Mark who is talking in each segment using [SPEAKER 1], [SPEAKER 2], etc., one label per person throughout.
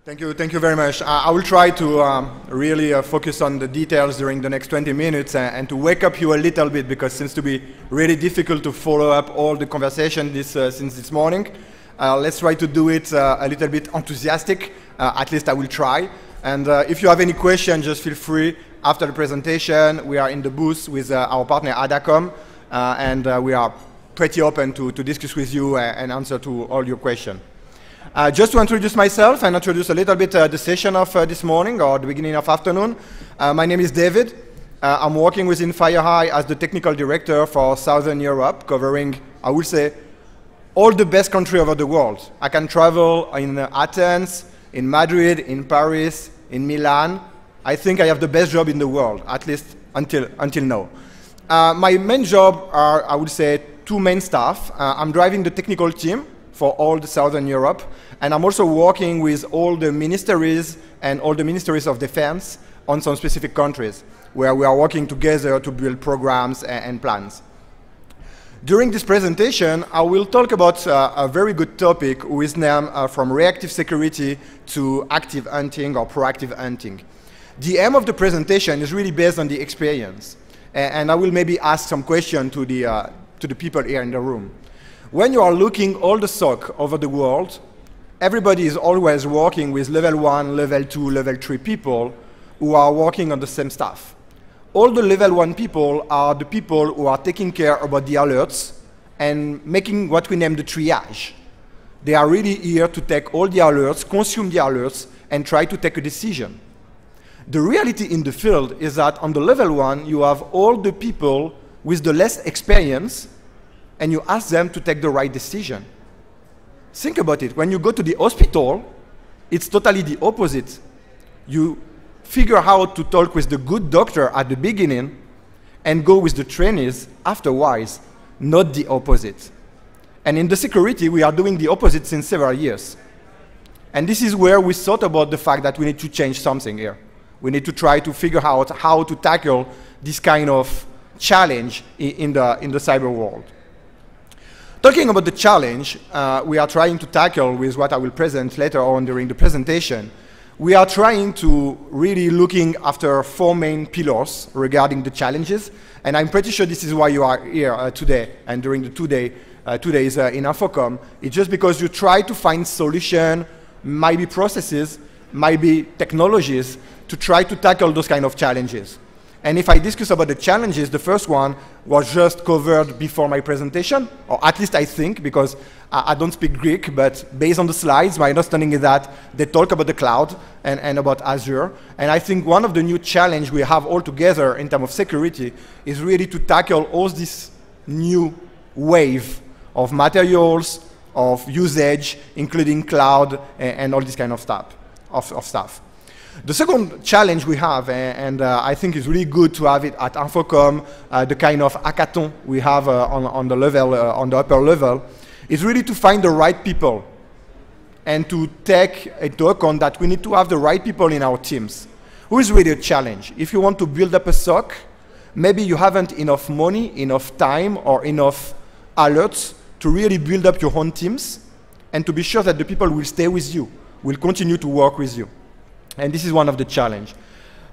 [SPEAKER 1] Thank you very much. I will try to really focus on the details during the next 20 minutes and to wake up you a little bit, because it seems to be really difficult to follow up all the conversation since this morning. Let's try to do it a little bit enthusiastic. At least I will try. And if you have any questions, just feel free. After the presentation, we are in the booth with our partner Adacom, and we are pretty open to discuss with you and answer to all your questions. Just to introduce myself and introduce a little bit the session of this morning or the beginning of afternoon. My name is David. I'm working within FireEye as the technical director for Southern Europe, covering, I would say, all the best countries over the world. I can travel in Athens, in Madrid, in Paris, in Milan. I think I have the best job in the world, at least until now. My main job are, I would say, two main staff. I'm driving the technical team for all the Southern Europe, and I'm also working with all the ministries and all the ministries of defense on some specific countries where we are working together to build programs and plans. During this presentation, I will talk about a very good topic with name from reactive security to active hunting or proactive hunting. The aim of the presentation is really based on the experience, and I will maybe ask some questions to the people here in the room. When you are looking all the SOC over the world, everybody is always working with level 1, level 2, level 3 people who are working on the same stuff. All the level 1 people are the people who are taking care about the alerts and making what we name the triage. They are really here to take all the alerts, consume the alerts, and try to take a decision. The reality in the field is that on the level 1, you have all the people with the less experience, and you ask them to take the right decision. Think about it. When you go to the hospital, it's totally the opposite. You figure out how to talk with the good doctor at the beginning and go with the trainees afterwards, not the opposite. And in the security, we are doing the opposite since several years. And this is where we thought about the fact that we need to change something here. We need to try to figure out how to tackle this kind of challenge in the cyber world. Talking about the challenge we are trying to tackle with what I will present later on during the presentation, we are trying to really looking after 4 main pillars regarding the challenges, and I'm pretty sure this is why you are here today and during the 2 days in InfoComm. It's just because you try to find solution, maybe processes, maybe technologies to try to tackle those kind of challenges. And if I discuss about the challenges, the first one was just covered before my presentation, or at least I think, because I don't speak Greek, but based on the slides, my understanding is that they talk about the cloud and about Azure. And I think one of the new challenges we have all together in terms of security is really to tackle all this new wave of materials, of usage, including cloud and all this kind of stuff. The second challenge we have, and I think it's really good to have it at InfoComm, the kind of hackathon we have on the upper level, is really to find the right people and to take into account that we need to have the right people in our teams. Who is really a challenge? If you want to build up a SOC, maybe you haven't enough money, enough time, or enough alerts to really build up your own teams and to be sure that the people will stay with you, will continue to work with you. And this is one of the challenges.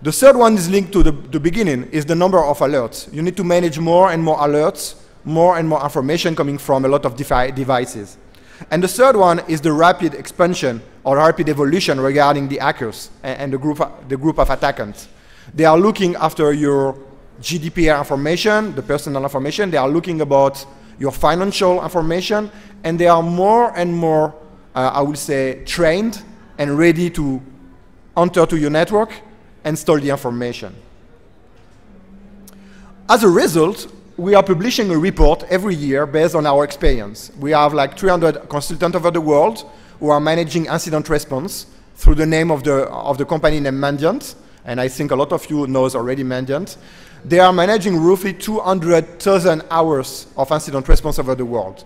[SPEAKER 1] The third one is linked to the beginning, is the number of alerts. You need to manage more and more alerts, more and more information coming from a lot of devices. And the third one is the rapid expansion or rapid evolution regarding the hackers and the group of attackants. They are looking after your GDPR information, the personal information. They are looking about your financial information, and they are more and more, I would say, trained and ready to enter to your network and store the information. As a result, we are publishing a report every year based on our experience. We have like 300 consultants over the world who are managing incident response through the name of the company named Mandiant, and I think a lot of you knows already Mandiant. They are managing roughly 200,000 hours of incident response over the world.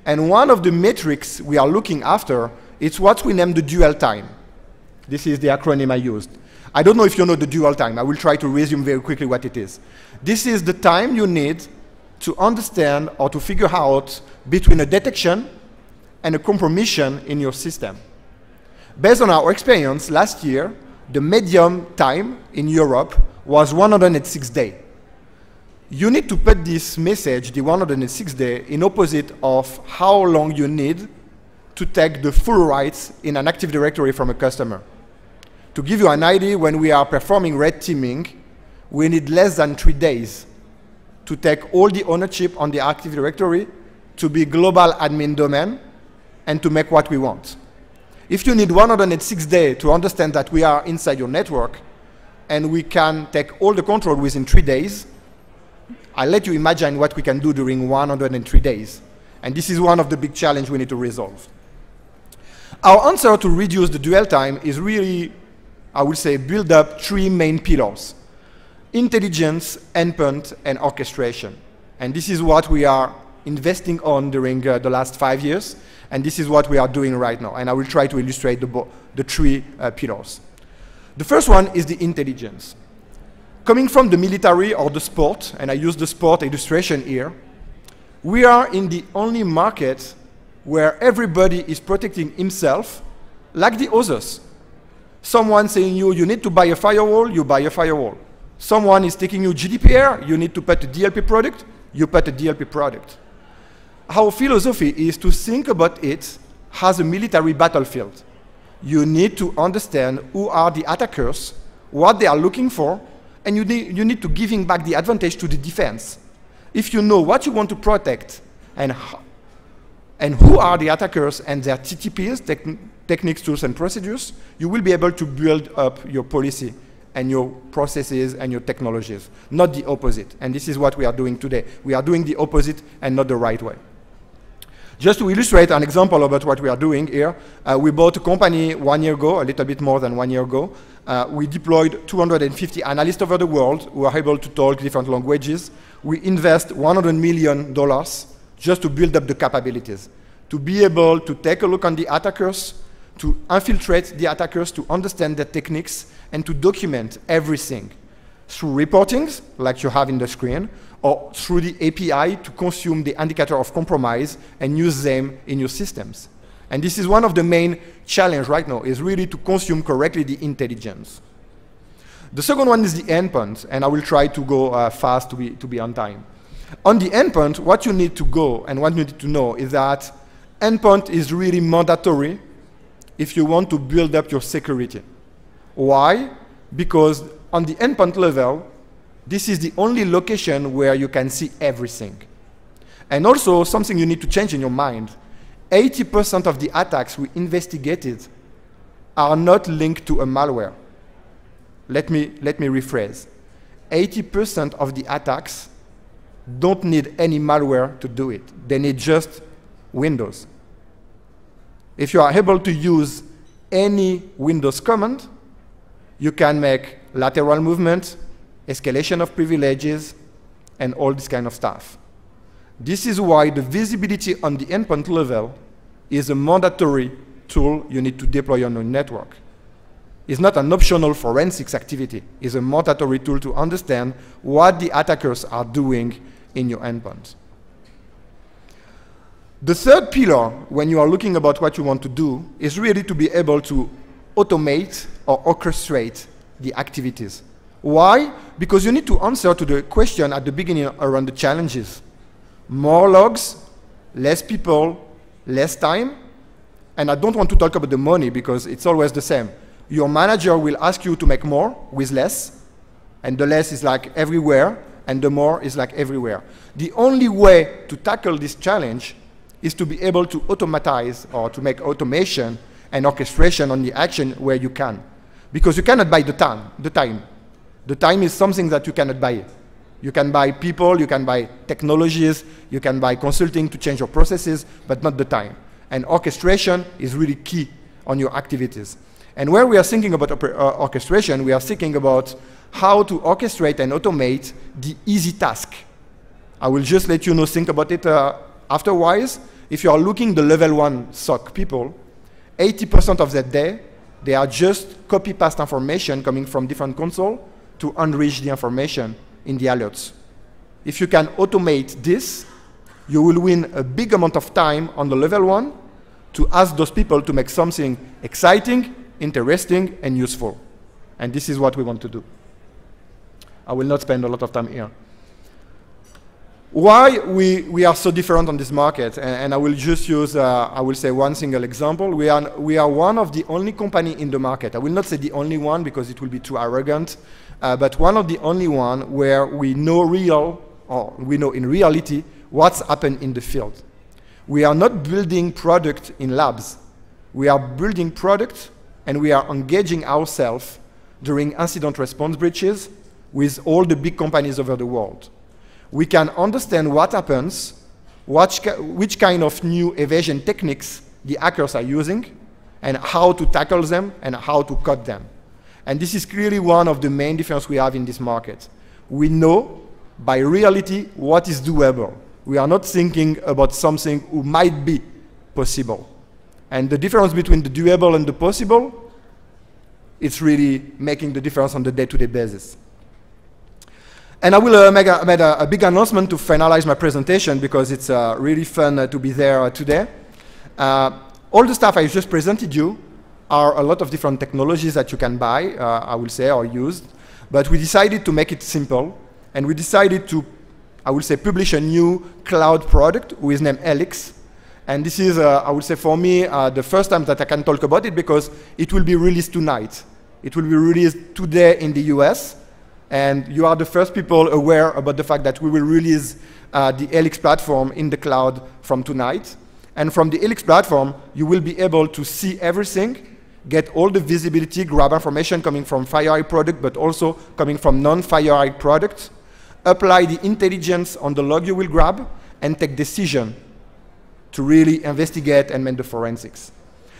[SPEAKER 1] And one of the metrics we are looking after is what we name the dwell time. This is the acronym I used. I don't know if you know the dwell time. I will try to resume very quickly what it is. This is the time you need to understand or to figure out between a detection and a compromission in your system. Based on our experience last year, the median time in Europe was 106 days. You need to put this message, the 106 days, in opposite of how long you need to take the full rights in an Active Directory from a customer. To give you an idea, when we are performing red teaming, we need less than 3 days to take all the ownership on the Active Directory, to be global admin domain, and to make what we want. If you need 106 days to understand that we are inside your network, and we can take all the control within 3 days, I'll let you imagine what we can do during 103 days. And this is one of the big challenges we need to resolve. Our answer to reduce the dwell time is really, I would say, build up 3 main pillars: intelligence, endpoint, and orchestration. And this is what we are investing on during the last 5 years, and this is what we are doing right now. And I will try to illustrate the 3 pillars. The first one is the intelligence. Coming from the military or the sport, and I use the sport illustration here, we are in the only market where everybody is protecting himself like the others. Someone saying you need to buy a firewall, you buy a firewall. Someone is taking you GDPR, you need to put a DLP product, you put a DLP product. Our philosophy is to think about it as a military battlefield. You need to understand who are the attackers, what they are looking for, and you need to giving back the advantage to the defense. If you know what you want to protect and who are the attackers and their TTPs, techniques, tools, and procedures, you will be able to build up your policy and your processes and your technologies, not the opposite. And this is what we are doing today. We are doing the opposite and not the right way. Just to illustrate an example about what we are doing here, we bought a company 1 year ago, a little bit more than 1 year ago. We deployed 250 analysts over the world who are able to talk different languages. We invest $100 million just to build up the capabilities, to be able to take a look on the attackers, to infiltrate the attackers, to understand the techniques, and to document everything through reportings, like you have in the screen, or through the API to consume the indicator of compromise and use them in your systems. And this is one of the main challenges right now, is really to consume correctly the intelligence. The second one is the endpoint, and I will try to go fast to be on time. On the endpoint, what you need to go and what you need to know is that endpoint is really mandatory if you want to build up your security. Why? Because on the endpoint level, this is the only location where you can see everything. And also, something you need to change in your mind. 80% of the attacks we investigated are not linked to a malware. Let me rephrase. 80% of the attacks don't need any malware to do it. They need just Windows. If you are able to use any Windows command, you can make lateral movement, escalation of privileges, and all this kind of stuff. This is why the visibility on the endpoint level is a mandatory tool you need to deploy on your network. It's not an optional forensics activity. It's a mandatory tool to understand what the attackers are doing in your endpoint. The third pillar, when you are looking about what you want to do, is really to be able to automate or orchestrate the activities. Why? Because you need to answer to the question at the beginning around the challenges. More logs, less people, less time. And I don't want to talk about the money because it's always the same. Your manager will ask you to make more with less, and the less is like everywhere, and the more is like everywhere. The only way to tackle this challenge is to be able to automatize or to make automation and orchestration on the action where you can. Because you cannot buy the time. The time is something that you cannot buy. You can buy people, you can buy technologies, you can buy consulting to change your processes, but not the time. And orchestration is really key on your activities. And where we are thinking about orchestration, we are thinking about how to orchestrate and automate the easy task. I will just let you know, think about it afterwards. If you are looking the level 1 SOC people, 80% of that day, they are just copy-paste information coming from different consoles to enrich the information in the alerts. If you can automate this, you will win a big amount of time on the level 1 to ask those people to make something exciting, interesting, and useful. And this is what we want to do. I will not spend a lot of time here. Why we are so different on this market, and I will just use, I will say one single example. We are one of the only company in the market. I will not say the only one because it will be too arrogant, but one of the only one where we know we know in reality what's happened in the field. We are not building product in labs. We are building product and we are engaging ourselves during incident response breaches with all the big companies over the world. We can understand what happens, which kind of new evasion techniques the hackers are using, and how to tackle them and how to cut them. And this is clearly one of the main differences we have in this market. We know by reality what is doable. We are not thinking about something who might be possible. And the difference between the doable and the possible, it's really making the difference on the day-to-day basis. And I will make a big announcement to finalize my presentation because it's really fun to be there today. All the stuff I just presented you are a lot of different technologies that you can buy, I will say, or use. But we decided to make it simple, and we decided to, I will say, publish a new cloud product with named Helix. And this is, I would say, for me, the first time that I can talk about it because it will be released tonight. It will be released today in the US. And you are the first people aware about the fact that we will release the Helix platform in the cloud from tonight. And from the Helix platform, you will be able to see everything, get all the visibility, grab information coming from FireEye product, but also coming from non-FireEye products, apply the intelligence on the log you will grab, and take decision to really investigate and make the forensics.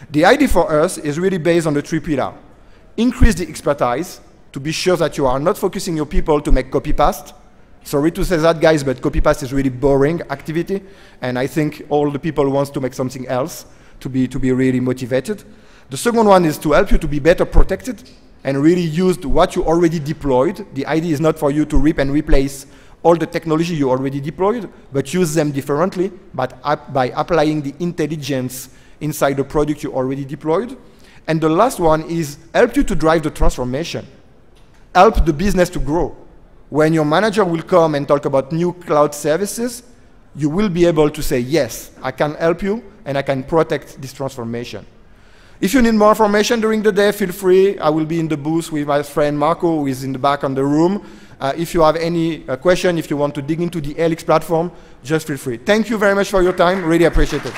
[SPEAKER 1] The idea for us is really based on the 3 pillars. Increase the expertise, to be sure that you are not focusing your people to make copy-paste. Sorry to say that, guys, but copy-paste is really boring activity, and I think all the people want to make something else to be really motivated. The second one is to help you to be better protected and really use what you already deployed. The idea is not for you to rip and replace all the technology you already deployed, but use them differently by applying the intelligence inside the product you already deployed. And the last one is help you to drive the transformation. Help the business to grow. When your manager will come and talk about new cloud services, you will be able to say, yes, I can help you and I can protect this transformation. If you need more information during the day, feel free. I will be in the booth with my friend Marco, who is in the back of the room. If you have any question, if you want to dig into the Helix platform, just feel free. Thank you very much for your time. Really appreciate it.